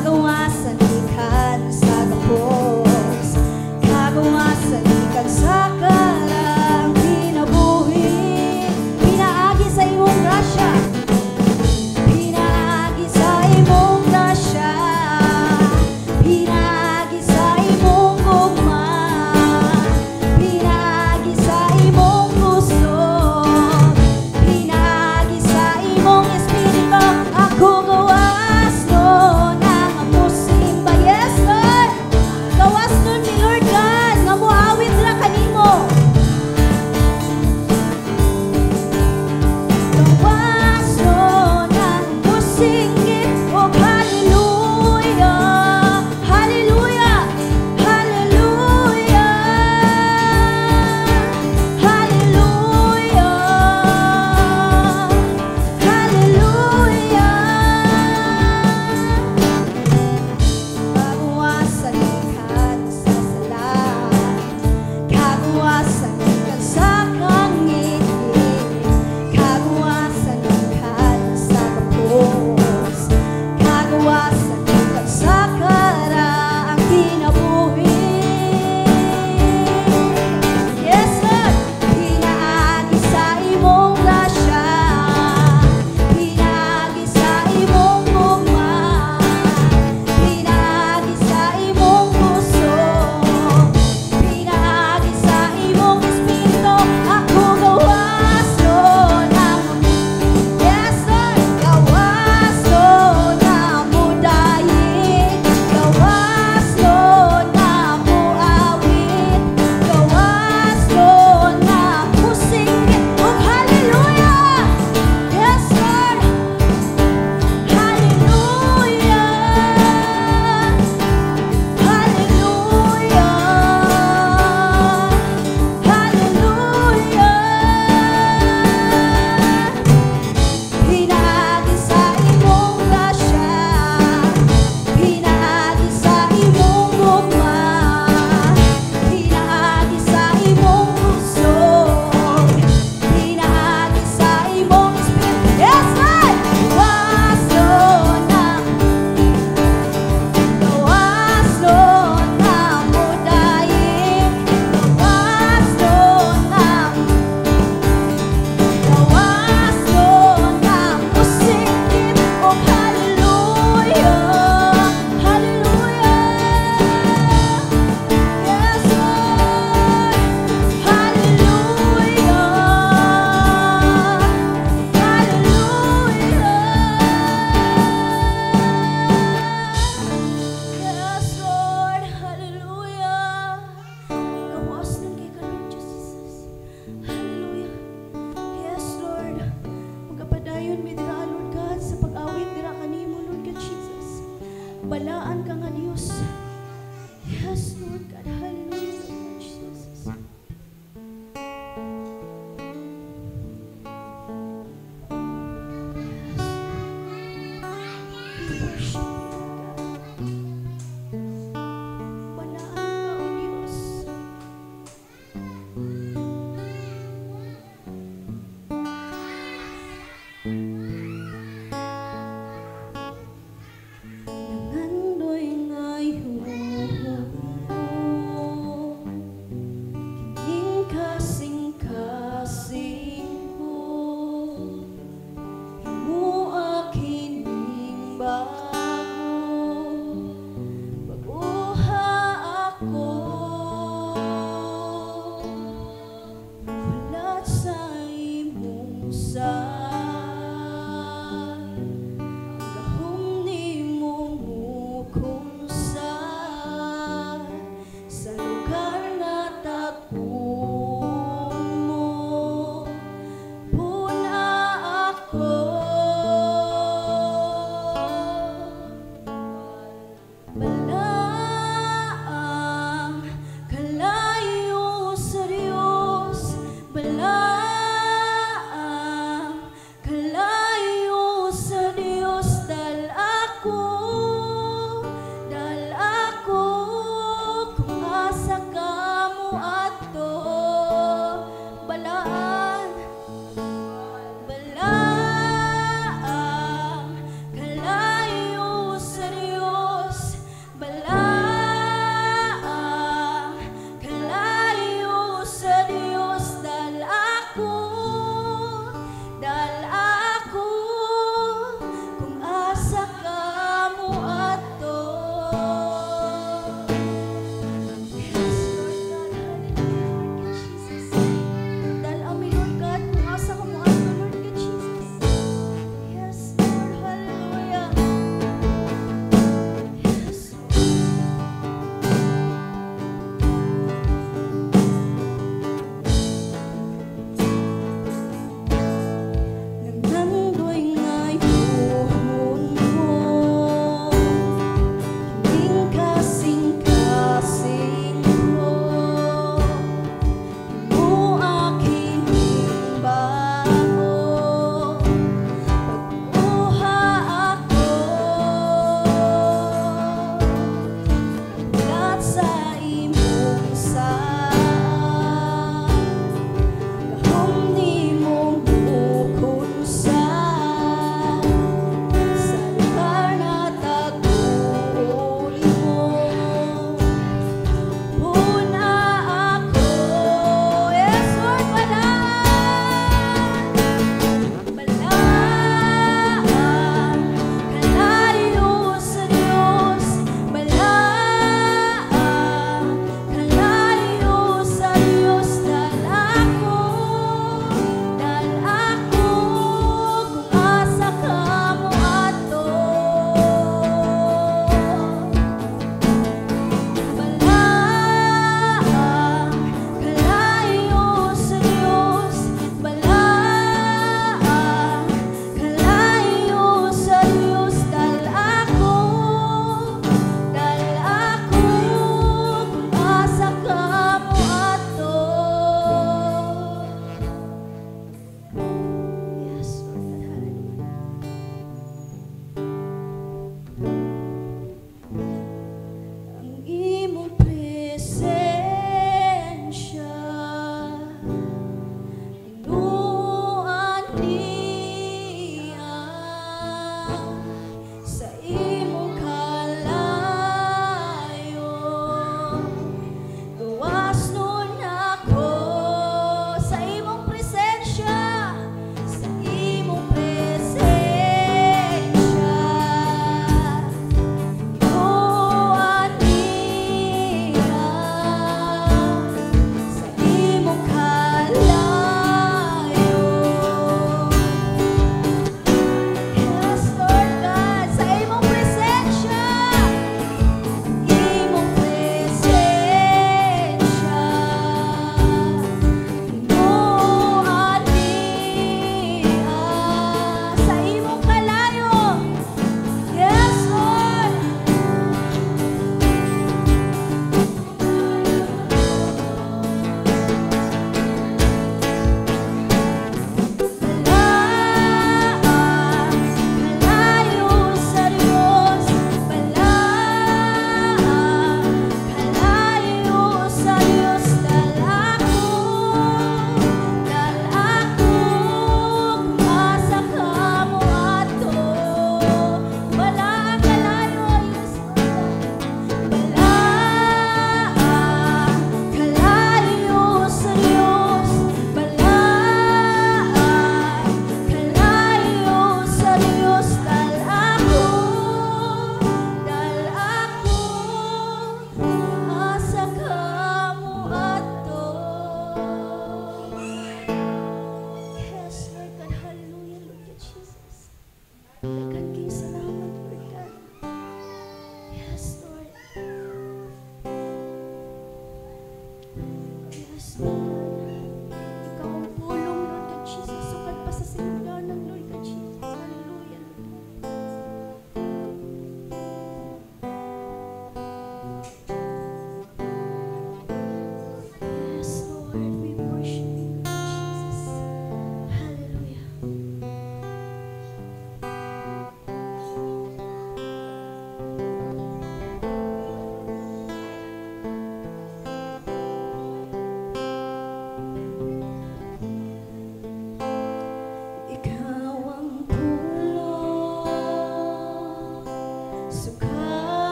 Kagawasan ikan sa kapos,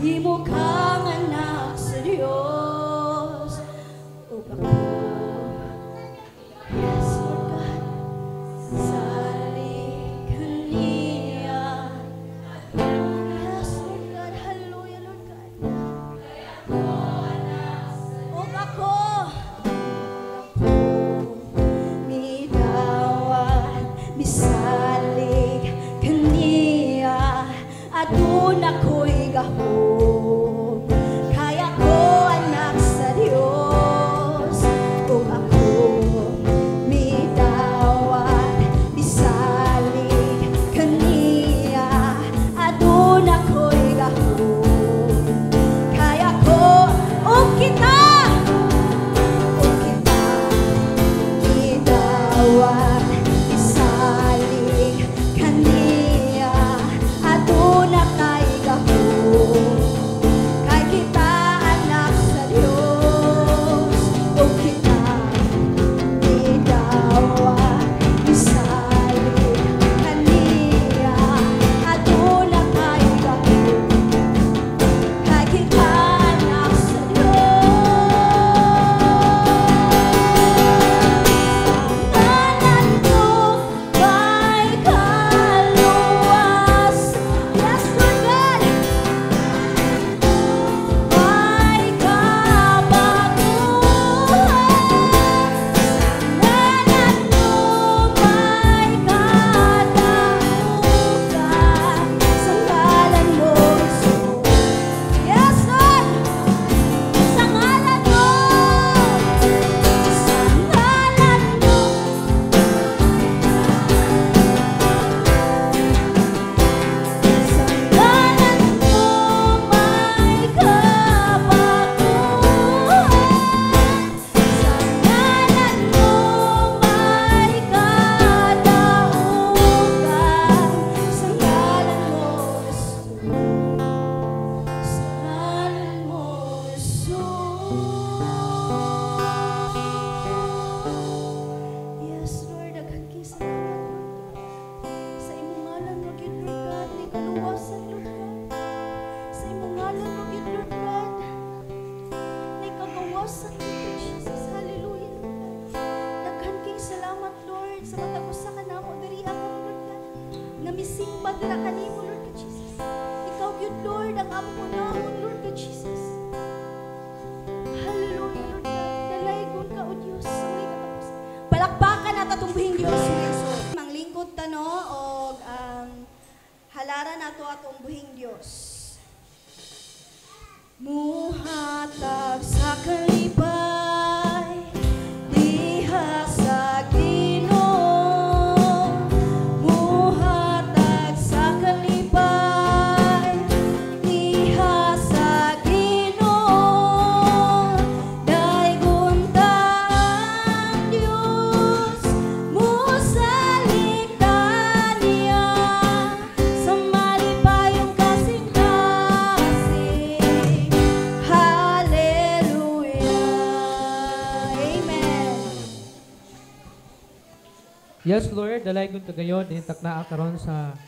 Imo kang anak sa Dios. O ako, yes, Lord God, salikan niya. Yes, Lord God, hallelujah, Lord God. O ako, midawat, misalig kaniya, adun ako'y gahom. Kaya ko anak sa Diyos. Kung ako midawat, misalig kaniya, adun ako'y gahom. Kaya ko, o kita, idawat, isalig kaniya, aduna kay gahom. Kay kita anak sa Dios. O kita, idawat, isalig kaniya, aduna kay gahom. Kay kita anak sa Dios. Ngalan ko may kaluwas. Yes, Lord God. May kabaguhan. Ngalan mo may kadahugan. Sa ngalan mo, Jesus. Yes, Lord. Sa ngalan mo. Sa ngalan mo. Sa ngalan mo may kabaguhan. Sa ngalan mo may kadahugan. Sa ngalan mo, Jesus. Sa ngalan mo, Jesus. Yes, Lord, daghan kay salamat, Lord God. Sa imong ngalan, Lord God, ni kaluwasan, Lord God. Sa imong ngalan, Lord God, ni kagawasan, Lord God, Jesus. Hallelujah, Lord God. Daghan kay salamat, Lord, sa matag usa ka namo diri ako, Lord God. Nga misimba dira kanimo, Lord God, Jesus. Ikaw gyud, Lord, ang among unahon, Lord God, Jesus. Hallelujah, Lord God. Dalaygon ka, O Diyos, sa may katapusan. Palakpakan at atong Diyos, Jesus. Manglingkod ta no og halaran nato atong buhing Dios. Muhatag sa kalipay diha sa Ginoo. Muhatag sa kalipay diha sa Ginoo. Daygon ta ang Dios, musalig ta niya sa malipayong kasing-kasing. Hallelujah. Amen. Yes, Lord, dalaygon kagayon din taknaa karon sa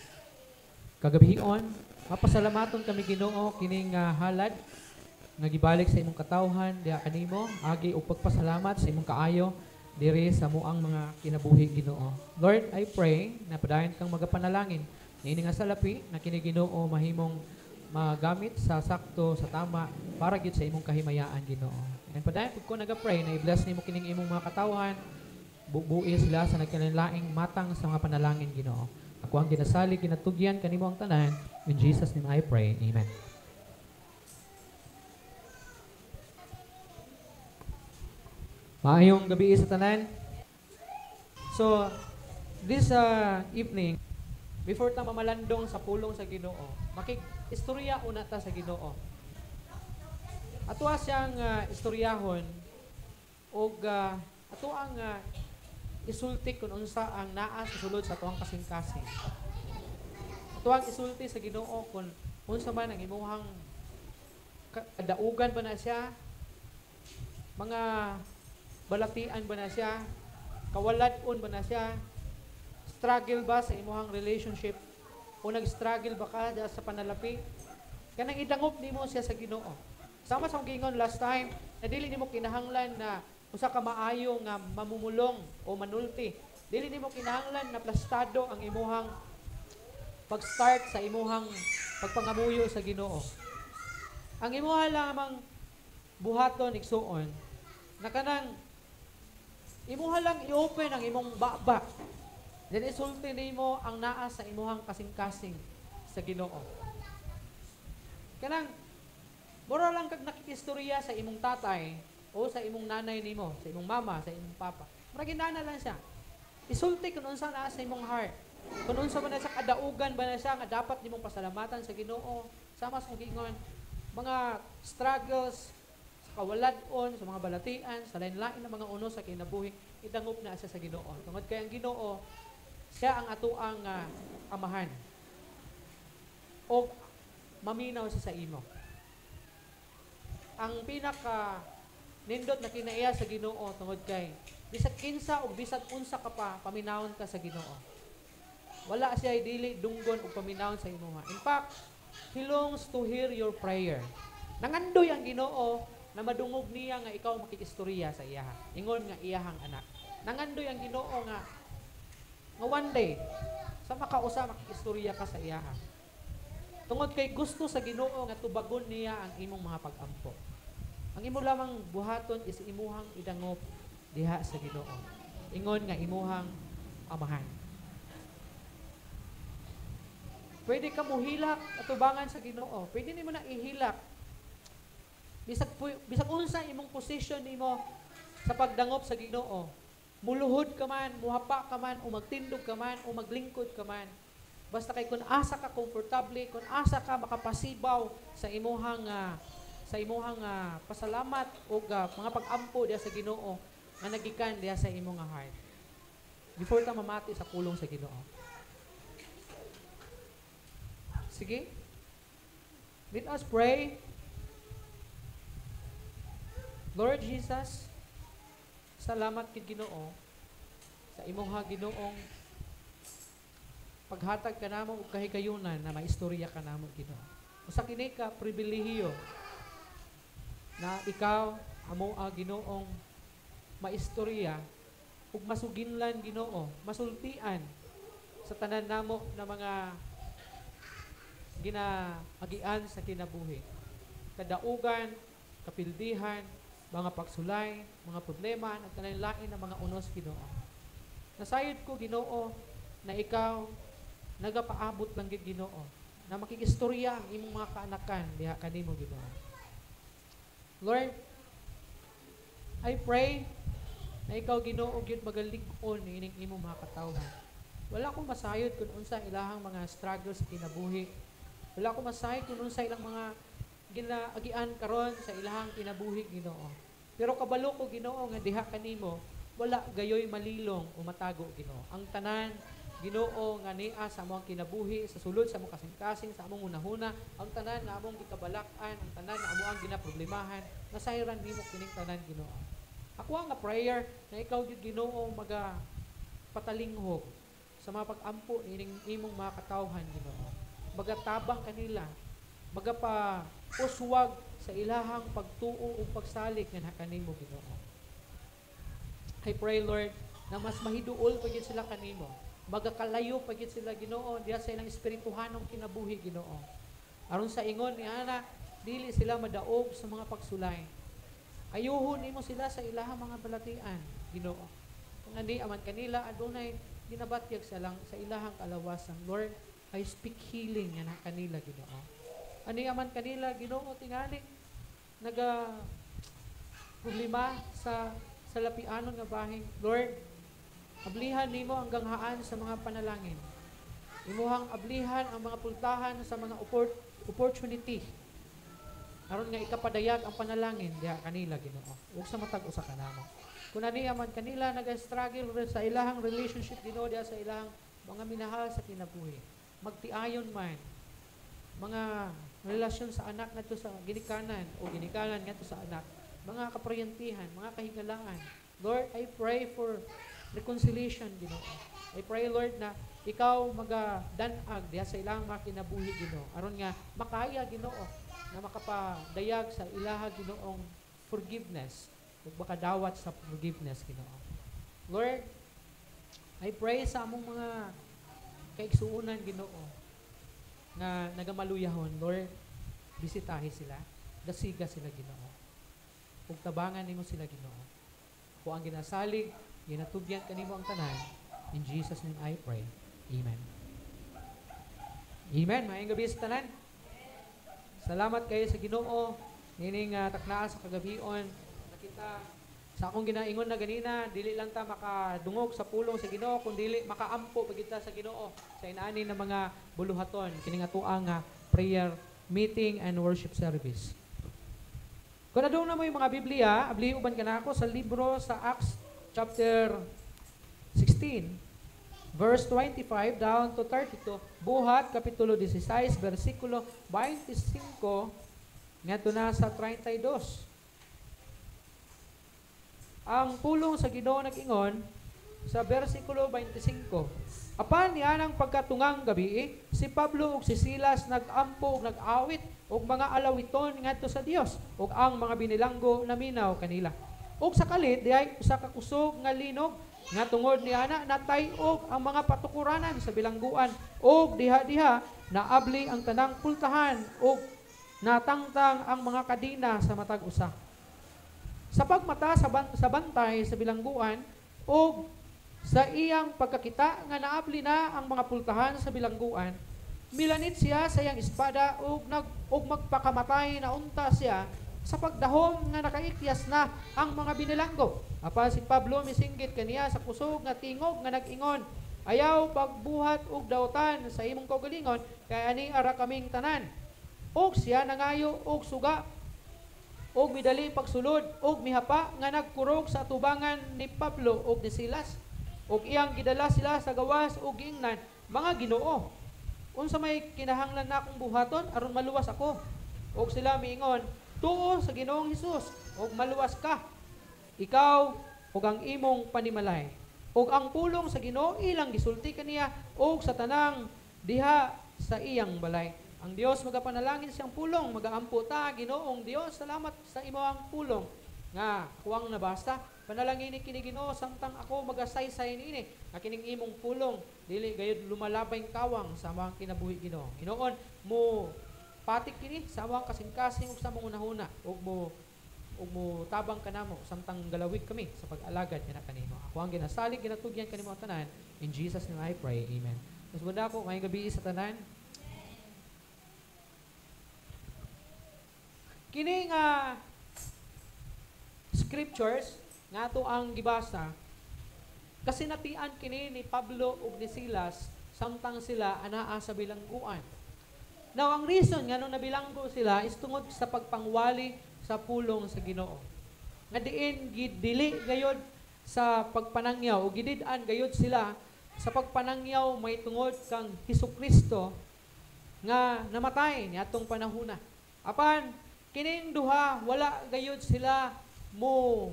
kagabihion. Mapasalamaton kami Ginoo kining halad nga gibalik sa imong katawhan diha kanimo, agi og pagpasalamat sa imong kaayo diri sa muang mga kinabuhi Ginoo. Lord, I pray na padayon kang magapanalangin niini nga salapi na kini Ginoo mahimong magamit sa sakto sa tama para gid sa imong kahimayaan Ginoo. And padayon pud ko naga-pray na i-bless nimo kining imong mga katawhan, bubuhi sila sa nagkalaing matang sa mga panalangin Ginoo. Ako ang ginasali, ginatugyan kanimo ang tanan. In Jesus' name I pray. Amen. Maayong gabi sa tanan. So, this evening, before ta mamalandong sa pulong sa Ginoo, makig-istorya una ta sa Ginoo. Ato siyang istoryahon og ato ang isulti kung unsa ang naa sa sulod sa tuwang kasing-kasing. Ato ang isulti sa Ginoo kung unsa man ang imuhang kadaugan ba na siya, mga balatian ba na siya, kawalad-on ba na siya, struggle ba sa imuhang relationship, o nag-struggle ba ka sa panalapi, Kanang idangop nimo siya sa Ginoo. Sama sa gingon last time, na dili nimo kinahanglan na usa ka maayo nga mamumulong o manulti. Dili nimo kinahanglan na plastado ang imuhang pag-start sa imuhang pagpangamuyo sa Ginoo. Ang imuha lamang buhaton igsuon na kanang imuha lang i-open ang imong baba. Then isulti nimo ang naa sa imuhang kasing-kasing sa Ginoo. Kanang mura lang kag nakikistorya sa imong tatay o sa imong nanay nimo, sa imong mama, sa imong papa. Mura ginana lang siya. Isulti kung unsa naa sa imong heart. Kung unsa man na sa kadaugan ba na siya nga dapat nimong pasalamatan sa Ginoo. Sama sa gingon mga struggles sa kawaladon, sa mga balatian, sa lain-lain na mga uno sa kinabuhi, idangop na siya sa Ginoo. Tungod kay ang Ginoo siya ang atuang amahan. O maminaw siya sa imo. Ang pinaka nindot na kinaiya sa Ginoo tungod kay bisag kinsa o bisag unsa ka pa paminawon ka sa Ginoo. Wala siya dili dunggon og paminawon sa imuha. In fact, He longs to hear your prayer. Nangandoy ang Ginoo na madungog niya nga ikaw makikistorya sa iyaha. Ingon nga iyahang anak. Nangandoy ang Ginoo nga one day sa makausa makikistorya ka sa iyaha. Tungod kay gusto sa Ginoo nga tubagon niya ang imong mga pag-ampo. Ang imo lamang buhaton is imuhang idangop diha sa Ginoo. Ingon nga imuhang amahan. Pwede ka muhilak atubangan sa Ginoo. Pwede nimo na ihilak. Bisag unsa imong position nimo sa pagdangop sa Ginoo. Muluhod ka man, muhapa ka man, o magtindog ka man, o maglingkod ka man. Basta kay kung asa ka komportable, kung asa ka makapasibaw sa imuhang pasalamat o mga pag-ampo diha sa Ginoo nga nagikan diha sa imong heart. Before ta mamati sa kulong sa Ginoo. Sige. Let us pray. Lord Jesus, salamat kid Ginoo sa imong Ginoong paghatag ka namo og kahigayunan na maistorya ka namo Ginoo. Usa kini ka pribilehiyo na ikaw amo Ginoong maistorya ug masuginlan Ginoo, masultian sa tanan namo na mga ginaagian sa kinabuhi. Kadaugan, kapildihan, mga pagsulay, mga problema, at lain-lain na mga unos Ginoo. Nasayod ko Ginoo na ikaw nagapaabot lang gid Ginoo na makikistorya ang imong mga kaanakan diha kanimo Ginoo. Lord, I pray na ikaw Ginoo gyud magalig-on ining imong mga katawhan. Wala akong masayod kung unsa ilahang mga struggles sa kinabuhi. Wala akong masayod kung unsa ilang mga ginaagian karon sa ilahang kinabuhi Ginoo. Pero kabalo ko Ginoo nga diha kanimo wala gayoy malilong o matago Ginoo. Ang tanan Ginoo nga niya sa among kinabuhi sa sulod sa among kasing-kasing sa among hunahuna, ang tanan nga among gikabalakan, ang tanan nga among ginaproblemahan, nasayran nimo kining tanan Ginoo. Ako nga prayer na ikaw gyud Ginoo maga patalinghog sa mga pag-ampo ining imong mga katawhan Ginoo. Magatabang kanila, magapa-uswag sa ilahang pagtuo o pagsalig nga kanimo Ginoo. I pray Lord na mas mahiduol pagid sila kanimo. Magakalayo pagid sila Ginoo diha sa ilang espirituhanong kinabuhi Ginoo. Aron sa ingon ni ana, dili sila madaog sa mga pagsulay. Ayuhon nimo sila sa ilahang mga balatian Ginoo. Kung andi aman kanila adunay ginabatyag sa ilahang kalawasan Lord, I speak healing nga na kanila Ginoo. Ani aman kanila Ginoo tingali naga problema sa lapianon nga bahing Lord, ablihan nimo ang ganghaan sa mga panalangin. Imuhang ablihan ang mga pultahan sa mga opportunity. Aron nga ikapadayag ang panalangin diha kanila Ginoo. Ug sa matag usa ka namo. Kung ani aman kanila naga-struggle sa ilahang relationship Ginoo diha sa ilahang mga minahal sa kinabuhi. Magtiayon man mga relasyon sa anak ngadto sa ginikanan o ginikanan ngadto sa anak, mga kapriyentihan, mga kahigalangan. Lord, I pray for reconciliation Ginoo. I pray, Lord, na ikaw magadanag diha sa ilang mga kinabuhi, Ginoo. Aron nga makaya, Ginoo, na makapadayag sa ilaha, Ginoong forgiveness ug makadawat sa forgiveness, Ginoo. Lord, I pray sa among mga kaigsuunan, Ginoo, na nagamaluyahon. Lord, bisitahi sila, dasiga sila, Ginoo, ug tabangan nimo sila, Ginoo. Kung ang ginasalig, ginatugyan kanimo ang tanan. In Jesus' name I pray. Amen. Amen. Maayong gabi sa tanan. Salamat kayo sa Ginoo. Nining taknaa sa kagabion. Nakita sa akong ginaingon na ganina, dili lang ta makadungog sa pulong sa Ginoo, kundi makaampo pagita sa Ginoo sa inaani ng mga buluhaton kining atuang prayer meeting and worship service. Kung nadung na mo yung mga Biblia, abliuban ka na ako sa libro sa Acts chapter 16, verse 25 down to 32, buhat kapitulo 16, versikulo 25, ngadto na sa 32. Ang pulong sa Ginoo nag-ingon sa versikulo 25. Apan nianang pagkatungang gabi, si Pablo ug si Silas nag-ampo ug nag-awit ug mga alawiton ngadto sa Dios ug ang mga binilanggo naminaw kanila. Ug sa kalit diay usa ka kusog nga linog nga tungod ni ana natay-og ang mga patukuranan sa bilangguan ug diha-diha naabli ang tanang pultahan ug natangtang ang mga kadina sa matag usa. Sa pagmata sa bantay sa bilangguan ug sa iyang pagkakita nga naabli na ang mga pultahan sa bilangguan, milanit siya sa iyang espada ug magpakamatay na unta siya sa pagdahom nga nakaikyas na ang mga binilanggo. Apan si Pablo misinggit kaniya sa kusog nga tingog nga nag-ingon, ayaw pagbuhat ug dawtan sa imong kaugalingon kay ani ara kaming tanan. Ug siya nangayo og suga ug midali pagsulod ug mihapa nga nagkurog sa tubangan ni Pablo ug ni Silas ug iyang gidala sila sa gawas ug giingnan, mga Ginoo, unsa may kinahanglan na akong buhaton aron maluwas ako? Ug sila miingon, tuo sa Ginoong Hesus ug maluwas ka, ikaw ug ang imong panimalay. Ug ang pulong sa Ginoo ilang gisulti kaniya ug sa tanang diha sa iyang balay. Ang Dios magapanalangin siyang pulong, magaampo ta, Ginoong Dios, salamat sa imong pulong nga kuwang nabasa. Panalangin ni kini Ginoo samtang ako magasaysay niini nga kining imong pulong dili gayud lumalabay kawang sa mga kinabuhi, Ginoo. Hinoon mo patik kini sa among kasing-kasing ug sa among unahuna ug mo tabang kanamo samtang galawig kami sa pag-alagad kana kanimo. Ako ang ginasalig ginatugyan kanimo ang tanan, in Jesus name I pray. Amen. Mas bunda ko ngayong gabi sa tanan. Kini nga scriptures nga ato ang gibasa kasi natian kini ni Pablo ug ni Silas samtang sila anaa sa bilangguan. Now, ang reason nga nung nabilanggo sila is tungod sa pagpangwali sa pulong sa Ginoo. Nga diin gidili gayod sa pagpanangyaw o gidid-an gayod sila sa pagpanangyaw may tungod kang Hesukristo nga namatay niadtong panahona. Apan kining duha wala gayod sila mo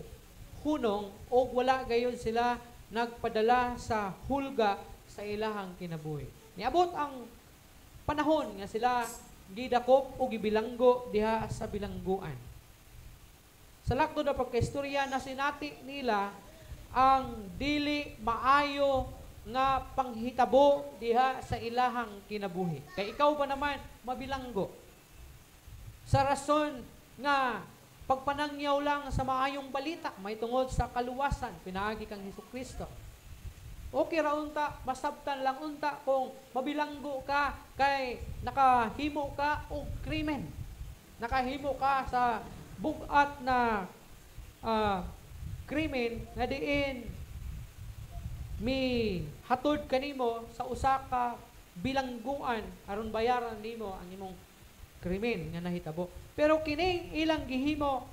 hunong o wala gayod sila nagpadala sa hulga sa ilahang kinabuhi. Niabot ang panahon nga sila gidakop o gibilanggo diha sa bilangguan. Sa lakdo na pagkaistorya na sinati nila ang dili maayo nga panghitabo diha sa ilahang kinabuhi. Kay ikaw ba naman mabilanggo? Sa rason nga pagpanangyaw lang sa maayong balita, may tungod sa kaluwasan, pinaagi kang Hesukristo. Okay ra unta, masabtan lang unta kung mabilanggo ka kay nakahimo ka og krimen. Nakahimo ka sa bugat na krimen nga diin mi hatod kanimo sa usa ka bilangguan aron bayaran nimo ang imong krimen nga nahitabo. Pero kining ilang gihimo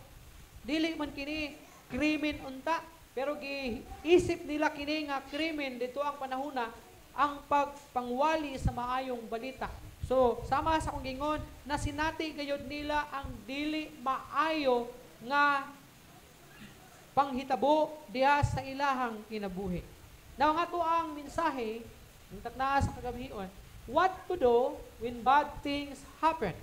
dili man kini krimen unta, pero giisip nila kini nga krimen dito ang panahona ang pagpangwali sa maayong balita. So sama sa kong gingon na sinati gayud nila ang dili maayo nga panghitabo diha sa ilahang kinabuhi. Now, nga to ang mensahe, yung taknaa sa kagabion, what to do when bad things happen?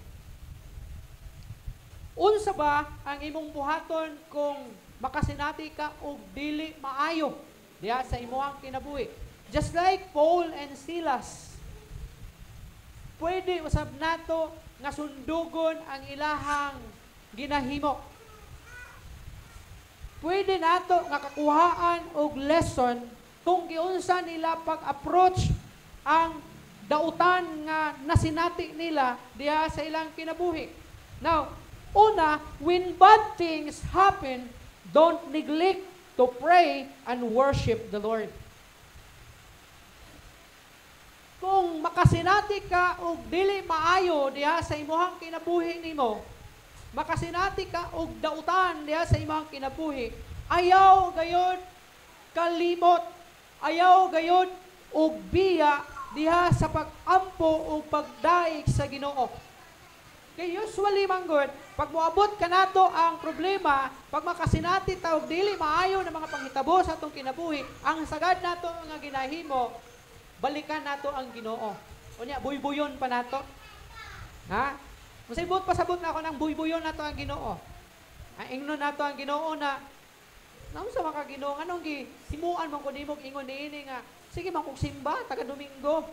Unsa ba ang imong buhaton kung makasinati ka og dili maayo diha sa imong kinabuhi? Just like Paul and Silas, pwede usab nato nga sundugon ang ilahang ginahimo. Pwede nato nga kakuhaan og lesson kung giunsa nila pag-approach ang dautan nga nasinati nila diha sa ilang kinabuhi. Now, una, when bad things happen, don't neglect to pray and worship the Lord. Kung makasinati ka og dili maayo diha sa imong kinabuhi nimo, makasinati ka og dautan diha sa imong kinabuhi, ayaw gayud kalimot, ayaw gayud og biya diha sa pag-ampo o pagdaig sa Ginoo. Kay usually manggod, pag moabot ka nato ang problema, pag makasinati ta og dili maayo na mga panghitabo sa atong kinabuhi, ang sagad nato nga ginahimo, balikan nato ang Ginoo. Unya buybuyon pa nato. Ha? Masibot pasabot na ako ng buybuyon nato ang Ginoo. Ingnon nato ang Ginoo na sa mga Ginoo anong himuan man ko nimo ingon niini nga sige man kog simba taga Domingo.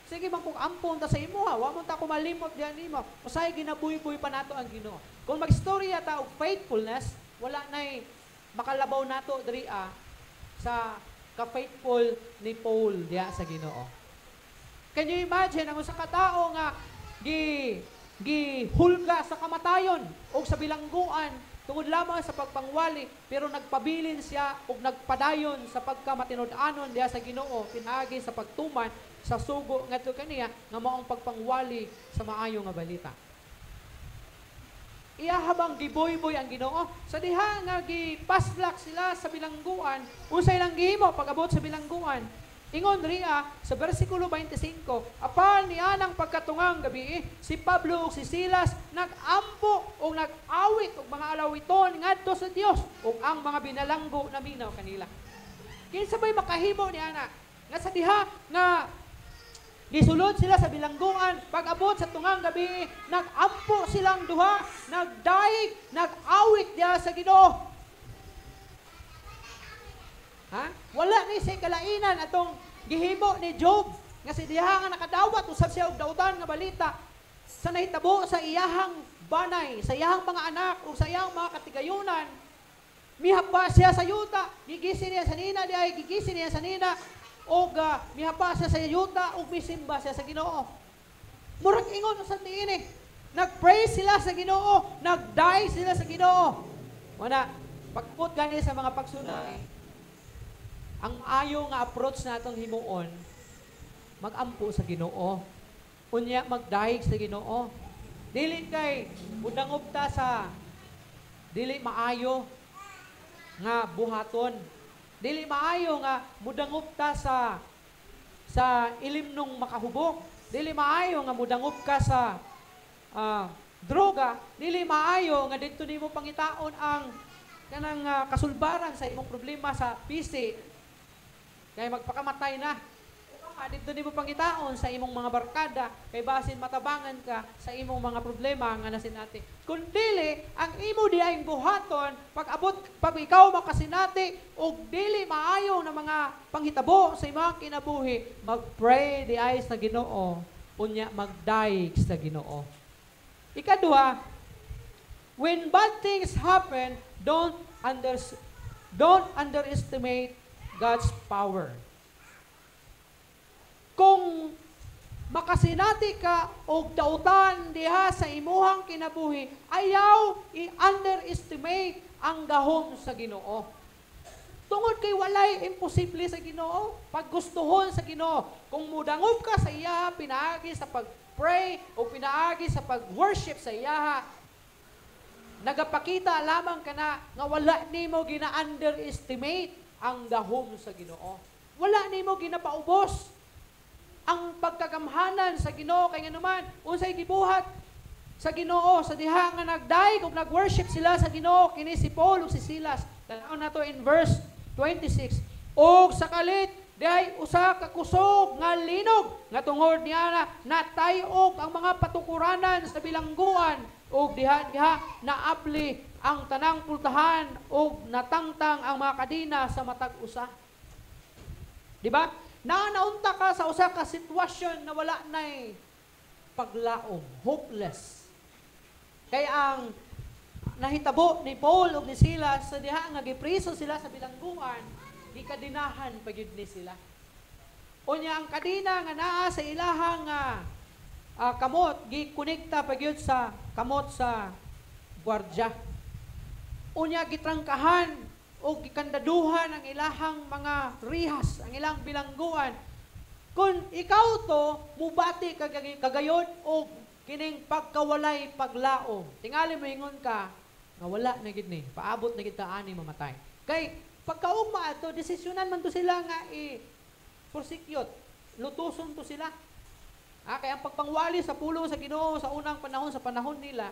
Sige man kog ampon ta sa imo ha, wa mo ta ko malimot diyan nimo. Usay ginabuy-buy pa nato ang Ginoo. Kung magstorya ta og faithfulness, wala nay makalabaw nato diri sa ka-faithful ni Paul diya sa Ginoo. Can you imagine ang usa ka tawo nga gihulga sa kamatayon o sa bilangguan tungod lamang sa pagpangwali, pero nagpabilin siya o nagpadayon sa pagkamatinud-anon diya sa Ginoo pinagi sa pagtuman sa sugo ngadto kaniya nga maong pagpangwali sa maayo nga balita. Iya habang giboy-boy ang Ginoo, sa diha nga gipaslak sila sa bilangguan, unsay lang gihimo pag-abot sa bilangguan. Ingon riya sa bersikulo 25, apan niya ng pagkatungang gabi, si Pablo ug si Silas nag-ampo o nag-awit og mga alawiton ngadto sa Dios ug ang mga binalanggo naminaw kanila. Kinsa bay makahimo niya na nga sa diha nga gisulod sila sa bilangguan, pag-abot sa tungang gabi, nag-ampo silang duha, nagdaig, nag-awit diya sa Ginoo. Ha? Wala ni sa kalainan atong gihimo ni Job nga si diha nga nakadawat usab siya og dautan nga balita sa nahitabo sa iyahang banay, sa iyahang mga anak o sa iyahang mga katigayunan. Mihapa siya sa yuta, gigisin niya sa nina, gigisin niya sa nina og mihapa siya sa yuta og misimba siya sa Ginoo. Murag ingon sa niini. Nag-pray sila sa Ginoo, nag-die sila sa Ginoo. Wala pagput gani sa mga pagsunod. Ang ayo nga approach natong himuon, mag-ampo sa Ginoo. Unya magdaig sa Ginoo. Dili kay mudangob ta sa dili maayo nga buhaton. Dili maayo nga mudangob ta sa ilim nung makahubog. Dili maayo nga mudangob ka sa droga. Dili maayo nga didto nimo pangitaon ang kanang kasulbaran sa imong problema sa PC. Kaya magpakamatay na. Dito nimo pangitaon sa imong mga barkada, kay basin matabangan ka sa imong mga problema nga nasinati. Kundili, ang imo diayong buhaton, pag ikaw makasinati, og dili maayo na mga panghitabo sa imong kinabuhi, mag-pray di ay sa Ginoo, unya magdaig sa Ginoo. Ikaduha, when bad things happen, don't underestimate God's power. Kung makasinati ka og dautan diha sa imuhang kinabuhi, ayaw i-underestimate ang gahom sa Ginoo. Tungod kay walay imposible sa Ginoo, paggustuhon sa Ginoo. Kung mudangob ka sa iya, pinaagi sa pag-pray o pinaagi sa pag-worship sa iya, nagapakita lamang ka na nga wala nimo gina-underestimate ang gahom sa Ginoo. Wala nimo ginapaubos ang pagkagamhanan sa Ginoo kay nganuman unsay gibuhat sa Ginoo sa diha nga nagdaig ug nagworship sila sa Ginoo kini si Paul ug si Silas. Tanaw nato in verse 26. Og sa kalit Dihay usa ka kusog nga linog nga tungod niya na natayog ang mga patukuranan sa bilangguan ug diha naabli ang tanang pultahan ug natangtang ang mga kadina sa matag usa. Di ba? Naunta ka sa usa ka sitwasyon na wala nay paglaom, hopeless. Kaya ang nahitabo ni Paul ug ni Silas sa diha nga gipriso sila sa bilangguan, gikadinahan pagyud ni sila. Unya ang kadina nga naa sa ilahang kamot gikonekta pagyud sa kamot sa gwardiya. Unya gitrangkahan o gikandaduhan ang ilahang mga rihas, ang ilang bilangguan. Kung ikaw to mubati kagayon o kining pagkawalay paglaom, tingali mo ingon ka nga wala na gid ni, paabot na gid ta ani mamatay. Kay pagkaugma ato desisyonan man to sila nga i-prosecute, lutuson to sila. Kaya ang pagpangwali sa pulong sa Ginoo sa unang panahon, sa panahon nila,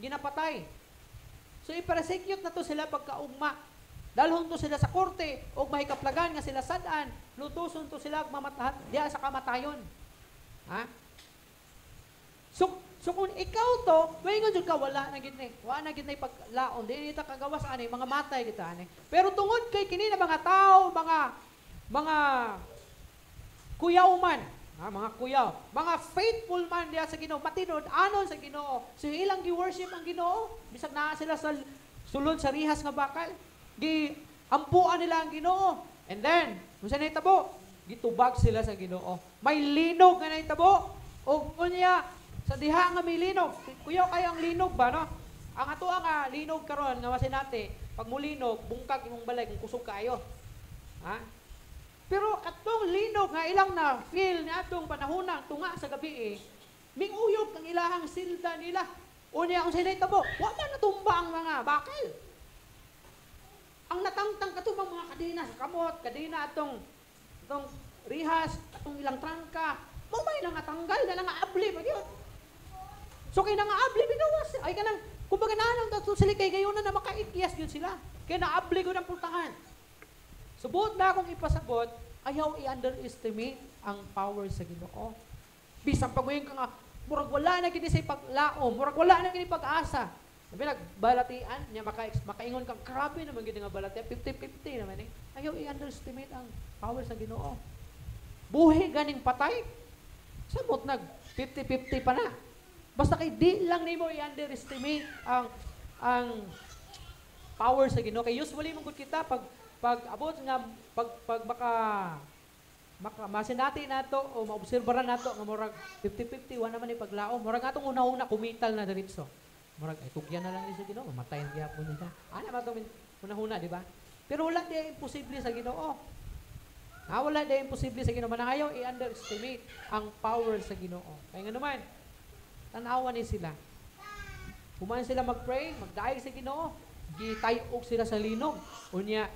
ginapatay. So i-prosecute na to sila pagkaugma. Dalhon to sila sa korte o mahikaplagan nga sila sadaan, lutuson to sila mamatahan diya sa kamatayon. So kung ikaw to, waingon jud ka wala na gid ni. Wala na gid ni paglaon. Di ta kagawas ani mga matay kita ani. Pero tungod kay kini na mga tao, mga kuyaw man, mga kuyaw, mga faithful man diya sa Ginoo, matinod anon sa Ginoo. So ilang gi-worship ang Ginoo, bisag naa sila sa sulod sa rihas nga bakal, gi-ampuan nila ang Ginoo. And then, unsa nahitabo? Gitubag sila sa Ginoo. May linog nga nahitabo. O unya sa diha nga may linog. Kuyaw kayo ang linog ba, no? Ang ato nga linog karon nga masinati, pag mulinog, bungkag imong balay kung kusog kayo. Pero katong linog nga ilang na feel ni atong panahonang tunga sa gabi minguyog ang ilahang silda nila. Unya ang sinaytabo, wa man natumba ang mga bakal. Ang natangtang katong mga kadina sa kamot, kadina atong rihas, atong ilang trangka, mamay na nga tanggal na nga abli pa gyud. So kay nga abli binawas. Ay kanang kumbaga naanong daw sila kay gayon na makaikyas gyud sila. Kay naabli gud ang pultahan. Subot na akong ipasabot, ayaw i-underestimate ang power sa Ginoo. Bisang paguhin ka nga, murag wala na gini sa paglaom, murag wala na gini pag-asa. Sabi nagbalatian, niya makaingon kang, grabe naman gini nga balatian, 50-50 naman eh. Ayaw i-underestimate ang power sa Ginoo. Buhi ganing patay, samot nag 50-50 pa na. Basta kay di lang nimo i-underestimate ang power sa Ginoo. Kay usually mong kita pag abot nga pag masinati nato o maobserbaran nato nga murag 50-50 wa naman ni paglaom, murag atong una-una kumital na diretso. Murag ay tugyan na lang ni sa Ginoo, mamatayan gyapon nila. Ana ba to una-una, di ba? Pero wala di imposible sa Ginoo. Wala di imposible sa Ginoo. Manahayaw i-underestimate ang power sa Ginoo. Kaya nga naman, tanawan ni sila. Kumain sila mag-pray, magdaig sa Ginoo, gitayog sila sa linog. Unya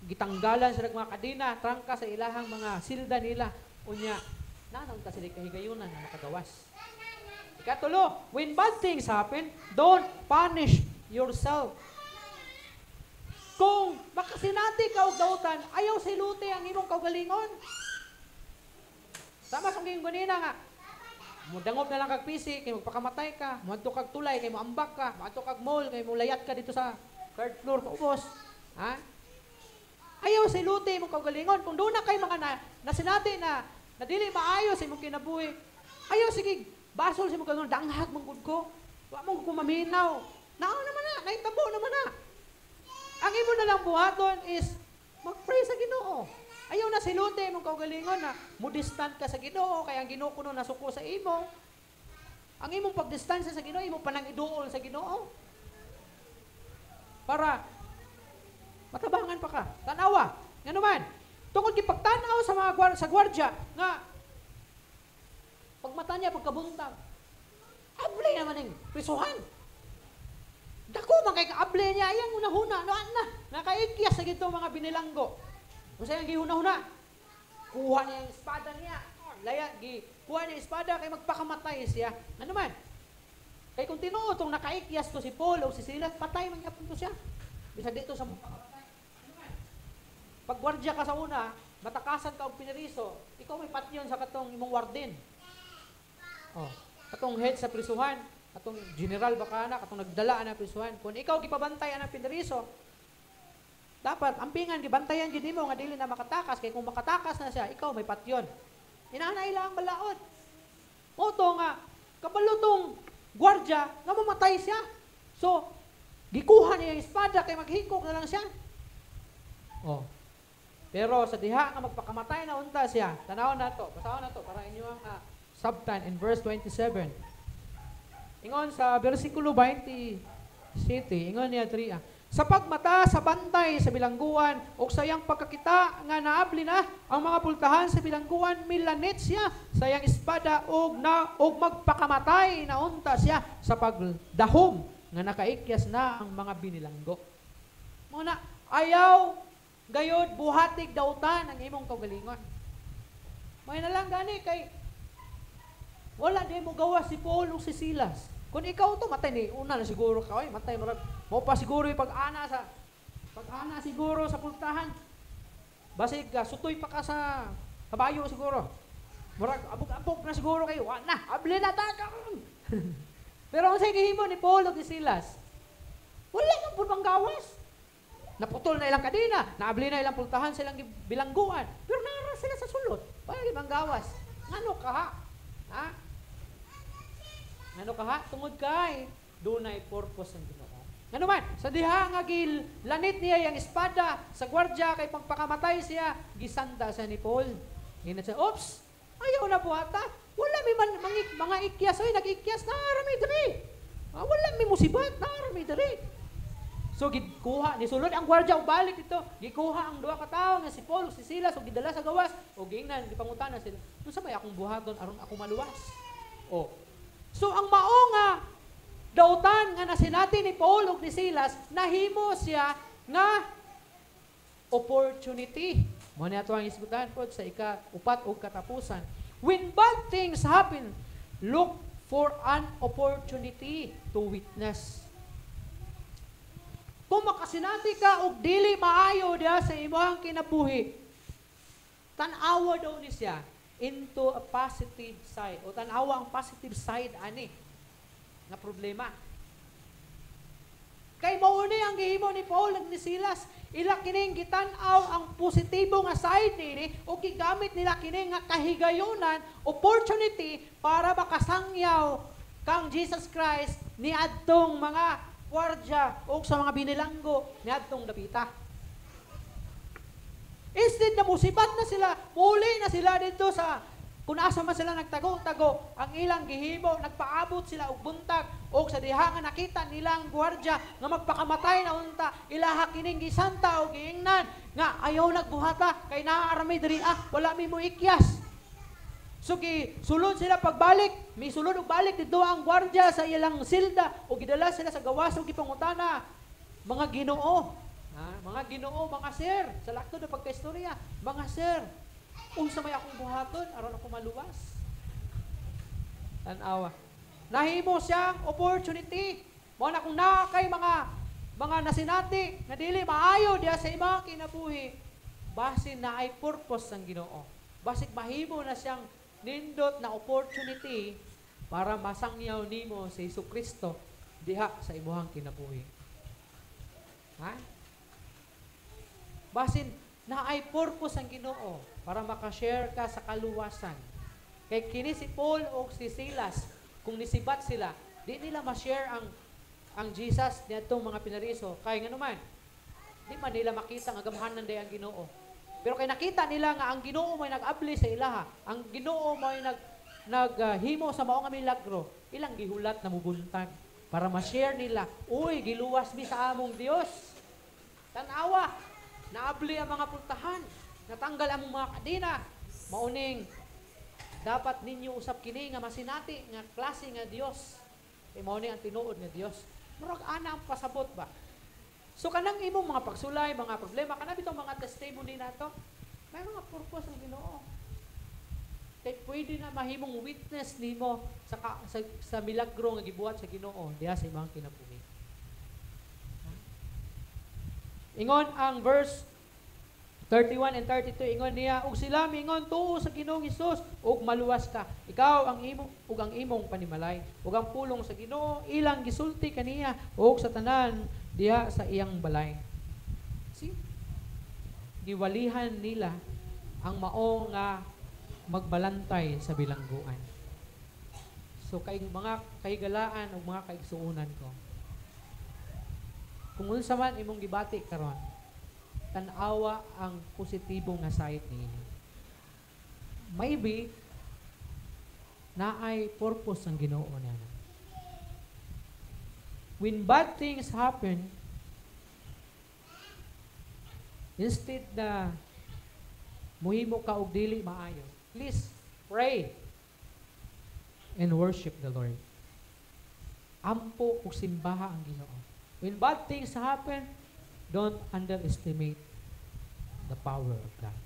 gitanggalan sila mga kadina, trangka sa ilahang mga silda nila. Unya, nanong ta sila kahigayunan na makagawas. Ikatulo, when bad things happen, don't punish yourself. Kung makasinati ka og dautan, ayaw siluti ang imong kaugalingon. Tama sa ngayong ganina nga, mudangop na lang kag pisi, kay magpakamatay ka, muadto kag tulay, kay moambak ka, muadto kag mall, kay mulayat ka dito sa third floor, paubos. Ayaw siluti imong kaugalingon. Kung doon na kay mga nasinati na dili maayo sa imong kinabuhi, ayaw sige, basol sa imong kaugalingon, danghag manggod ko, wa mo ko maminaw. Nao naman na, naitabo naman na. Ang imo na lang buhaton is mag-pray sa Ginoo. Ayaw na siluti imong kaugalingon na mudistant ka sa Ginoo, kaya ang Ginoo kuno nasuko sa imo. Ang imong pagdistansya sa Ginoo, imo panang iduol sa Ginoo. Para matabangan pa ka. Tanawa. Nga naman, tungkol kipagtanaw sa mga sa gwardya, nga, pagmata niya, pagkabuntag, able naman yung prisuhan. Dako, makikable niya, ayang una-huna, nakaikyas sa gito mga binilanggo. Kung sa'yo ang gihuna-huna, kuha niya yung espada niya, kuha niya yung espada, kaya magpakamatay siya. Ano man? Kaya kung tinuotong nakaikyas to si Paul o si Silas, patay man yapon to siya. Bisa dito sa pagwardya ka sa una, matakasan ka og piniriso, ikaw may patyon sa katong imong warden. Oh, katong head sa prisuhan, katong general baka na, katong nagdala na prisuhan. Kung ikaw gipabantay ang piniriso, dapat ampingan gibantayan gid nimo nga dili na makatakas, kay kung makatakas na siya, ikaw may patyon. Inaanay lang balaod. Oto nga kabalutong gwardiya nga mamatay siya. So, gikuha niya yung espada kay maghikok na lang siya. Oh. Pero sa diha nga magpakamatay na unta siya. Tanawon nato, basahon nato para inyo ang subtan in verse 27. Ingon sa bersikulo 20 city, ingon niya 3. Sa pagmata sa bantay sa bilangguan o sayang pagkakita nga naabli na ang mga pultahan sa bilangguan milanit siya sayang espada og magpakamatay na unta siya sa pagdahom nga nakaikyas na ang mga binilanggo. Muna ayaw gayod buhatig dautan ang imong kaugalingon. May na lang gani kay wala di mo gawa si Paul o si Silas. Kung ikaw to matay ni una na siguro ka oy, matay mo pa siguro yung pag-ana siguro sa pultahan. Basig sutoy pa ka sa kabayo siguro. Murag abog-abog na siguro kayo. Wa na, abli na ta karon. Pero ang gihimo ni Paul o ni Silas, wala man pud gawas. Naputol na ilang kadina, naabli na ilang pultahan silang bilangguan. Pero nara sila sa sulod. Wala ibang gawas. Ngano ka ha? Ha? Ngano ka ha? Tungod kay dunay purpose ang Ginoo. Ngano man, sa diha nga lanit niya yung espada sa gwardiya kay pagpakamatay siya, gisanda sa ni Paul. Ngina siya, oops, ayaw na buhata. Wala may mga ikyas, oy, nag-ikyas, narami diri. Wala may musibat, narami diri. So gikuha ni sulod ang gwardiya og balik dito. Gikuha ang duha ka tawo nga si Paul ug si Silas ug gidala sa gawas ug gingnan gipangutana sila. Unsa may akong buhaton aron ako maluwas? Oh. So ang mao nga dautan nga nasinati ni Paul ug ni Silas nahimo siya nga opportunity. Mo ni ato ang isgutan pod sa ika-upat og katapusan. When bad things happen, look for an opportunity to witness. Kung makasinati ka og dili maayo diha sa imong kinabuhi, tan-awa daw ni siya into a positive side o tan-awa ang positive side ani nga problema. Kay mao ni ang gihimo ni Paul ug ni Silas, ila kining gitan-aw ang positibo nga side nini o gigamit nila kini nga kahigayonan, opportunity para makasangyaw kang Jesus Christ ni adtong mga gwardiya o sa mga binilanggo ni adtong dapita. Instead na musibat na sila, muli na sila dito sa kung asa man sila nagtago-tago, ang ilang gihimo, nagpaabot sila og buntag o sa diha nga nakita nilang gwardiya nga magpakamatay na unta, ilaha kining gisanta o giingnan nga ayaw nagbuhata kay naaaramay diri wala mi mo ikyas. So sulod sila pagbalik, may sulod og balik dito ang gwardiya sa ilang silda o gidala sila sa gawas o gipangutana, mga Ginoo, mga Ginoo, mga sir, sa laktod na pagkaistorya, mga sir, unsa may akong buhaton aron ako maluwas? Tan-awa. Nahimo siyang opportunity. Mo na kung naa kay mga nasinati nga dili maayo diha sa imong kinabuhi, basin na ay purpose sang Ginoo. Basig mahimo na siyang nindot na opportunity para masangyaw nimo si Jesucristo diha sa imong kinabuhi. Ha? Basin na ay purpose ang Ginoo para makashare ka sa kaluwasan. Kay kini si Paul o si Silas, kung nisibat sila, di nila ma-share ang Jesus niadtong mga pinariso. Kay nga naman, di man nila makita nga gamhanan day ang Ginoo. Pero kay nakita nila nga ang Ginoo may nag-abli sa ilaha, ang Ginoo may naghimo sa mao nga milagro, ilang gihulat na mubuntag para ma-share nila, uy, giluwas mi sa among Dios. Tan-awa, naabli ang mga puntahan, natanggal ang mga kadina, mauning dapat ninyo usap kini nga masinati nga klase nga Dios. Kay mauning ang tinuod nga Dios. Murag ana ang pasabot ba? So kanang imong mga pagsulay, mga problema, kanang bitong mga testimony nato, may mga purpose ang Ginoo. Kay pwede na mahimong witness nimo sa milagro nga gibuhat sa Ginoo diha sa imong kinabuhi. Ingon ang verse 31 and 32 ingon niya, ug sila mingon tuo sa Ginoong Hesus ug maluwas ka. Ikaw ang imong panimalay ug ang pulong sa Ginoo ilang gisulti kaniya ug sa tanan diha sa iyang balay. See? Giwalihan nila ang mao nga magbalantay sa bilangguan. So kay mga kahigalaan o mga kaigsuunan ko, kung unsa man imong gibati karon, tan-awa ang positibo nga side ninyo. Maybe naay purpose ang Ginoo niya. When bad things happen, instead na muhimo ka og dili maayo, please pray and worship the Lord. Ampo ug simbaha ang Ginoo. When bad things happen, don't underestimate the power of God.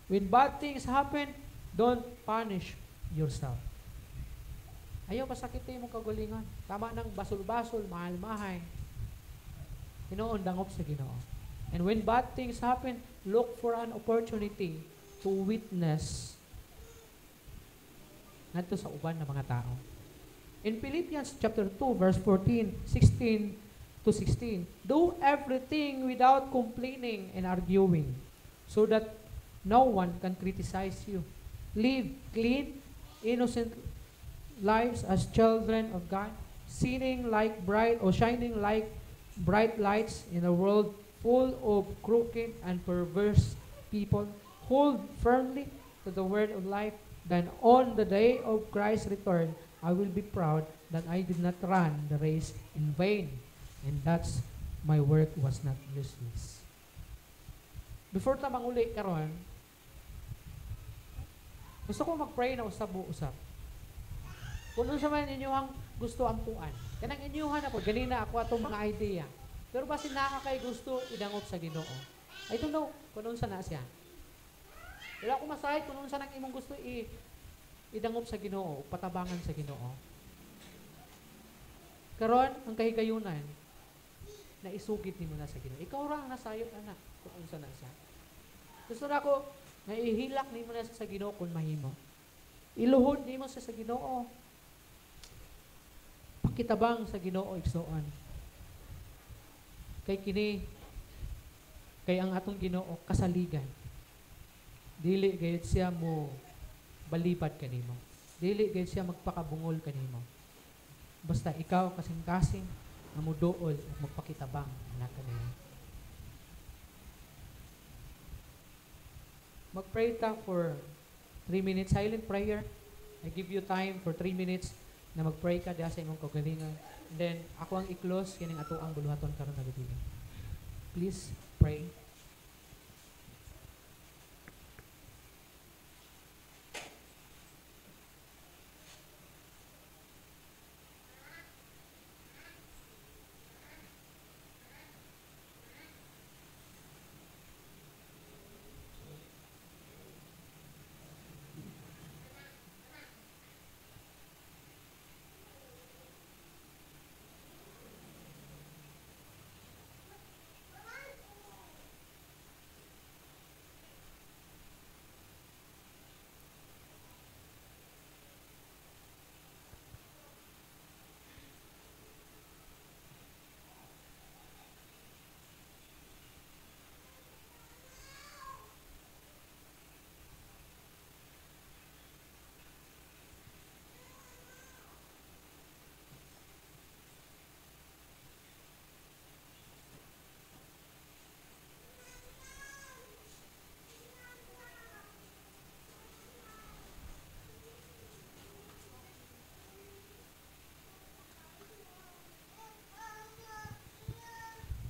When bad things happen, don't punish yourself. Ayaw pasakitin mo kagalingan. Tama ng basol-basol, mahal-mahay. Hinoon dangop sa Ginoo. And when bad things happen, look for an opportunity to witness ngadto sa uban ng mga tao. In Philippians chapter 2 verse 16 to 16, do everything without complaining and arguing, so that no one can criticize you. Live clean, innocent lives as children of God, shining like bright lights in a world full of crooked and perverse people. Hold firmly to the word of life. Then on the day of Christ's return, I will be proud that I did not run the race in vain, and that's my work was not useless. Before ta manguli karon, gusto ko mag-pray na usab-usab. Kung ano sa man inyong gusto ampuan, kanang inyuhan ako, ganina ako atong mga idea. Pero basi nakakay gusto idangop sa Ginoo. I don't know kung ano sa na siya. Wala ko masahay kung ano sa nang imong gusto idangop sa Ginoo, patabangan sa Ginoo. Karon ang kahigayunan na isugid nimo na sa Ginoo. Ikaw ra ang nasayop anak kung unsa na siya. Gusto na ko na ihilak nimo na sa Ginoo kung mahimo. Iluhod nimo sa Ginoo. Pakitabang sa Ginoo igsoon. Kay ang atong Ginoo kasaligan. Dili gayud siya mo balibad kanimo. Dili gayud siya magpakabungol kanimo. Basta ikaw kasing-kasing na muduol at magpakitabang na kanimo. Mag-pray ta for 3 minutes silent prayer. I give you time for 3 minutes na mag-pray ka diha sa imong kaugalingon. And then ako ang i-close kining ato ang buluhaton karon nga gabi. Please pray.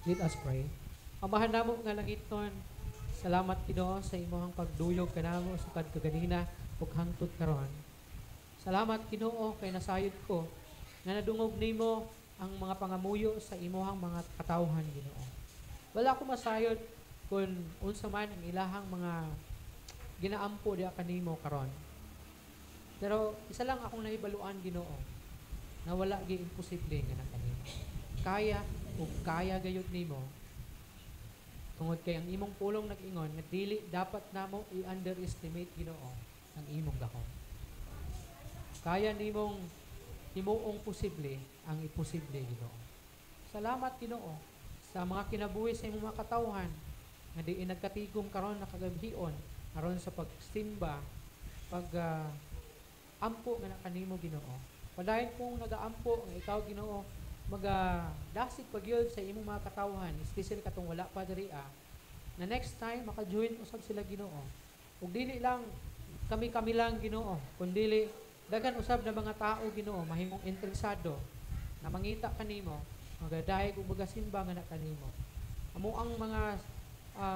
Let us pray. Amahan namo nga langiton, salamat Ginoo sa imong pagduyog kanamo sa kadkaganina ug hangtod karon. Salamat Ginoo kay nasayod ko nga nadungog nimo ang mga pangamuyo sa imong mga katawhan Ginoo. Wala ko masayod kung unsa man ang ilahang mga ginaampo diha kanimo karon. Pero isa lang akong nahibaluan Ginoo na wala gi imposible nga na kanimo. Kaya ug kaya gayud nimo Tungod kay ang imong pulong nag-ingon nga dili dapat namo i-underestimate Ginoo ang imong gahom. Kaya nimong himuong posible ang imposible Ginoo. Salamat Ginoo sa mga kinabuhi sa imong mga katawhan nga di nagkatigom karon na kagabion aron sa pagsimba, ampo nga kanimo Ginoo. Padayon kung nagaampo nga ikaw Ginoo dasig pagyud sa imong mga katawhan, especially katong wala pa diri na next time maka-join usab sila Ginoo. Ug dili lang kami lang Ginoo, kundi daghan usab na mga tao Ginoo mahimong interesado na mangita kanimo, magadayeg ug magasimba nga na kanimo. Amo ang mga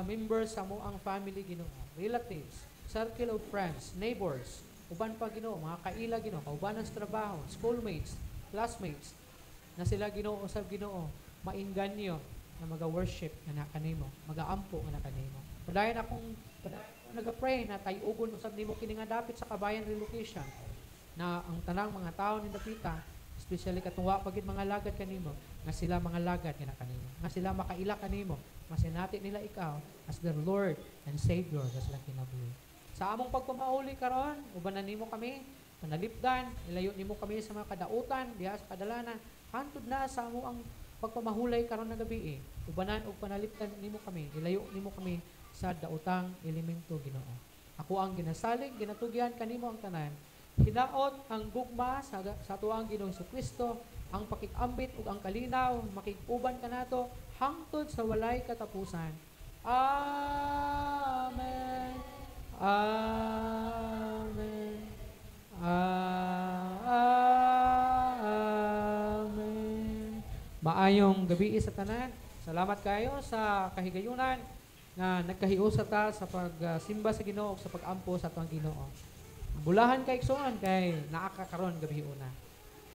members sa amo ang family Ginoo, relatives, circle of friends, neighbors, uban pa Ginoo, mga kaila Ginoo, kaubanan sa trabaho, schoolmates, classmates, na sila Ginoo usab Ginoo mainganyo na maga-worship nga na kanimo, maga-ampo nga na kanimo. Padayon akong naga-pray na tayugon usab nimo kini nga dapit sa Kabayan Relocation na ang tanang mga tao ni dapita, especially katungwa pagid mga lagad kanimo, nga sila mga lagad nga na kanimo, nga sila makaila kanimo, masinati nila ikaw as their Lord and Savior sa silang kinabuhi. Sa among pagpamauli karon, ubanan nimo kami, panalipdan, ilayo nimo kami sa mga kadautan, diha sa kadalanan, hantod na sa amo ang pagpamahulay karon nga gabi. Ubanan og panalipdan nimo kami, ilayo nimo kami sa daotang elemento Ginoo. Ako ang ginasalig, ginatugyan kanimo ang tanan. Hinaot ang gugma sa tuang Ginoong Kristo, ang pakikambit ug ang kalinaw, makig-uban kanato hangtod sa walay katapusan. Amen. Amen. Amen. Maayong gabi sa tanan. Salamat kayo sa kahigayunan nga nagkahiusa ta sa pagsimba sa Ginoo ug sa pag-ampo sa tuang Ginoo. Bulahan kay igsoon kay naaka karon gabi una.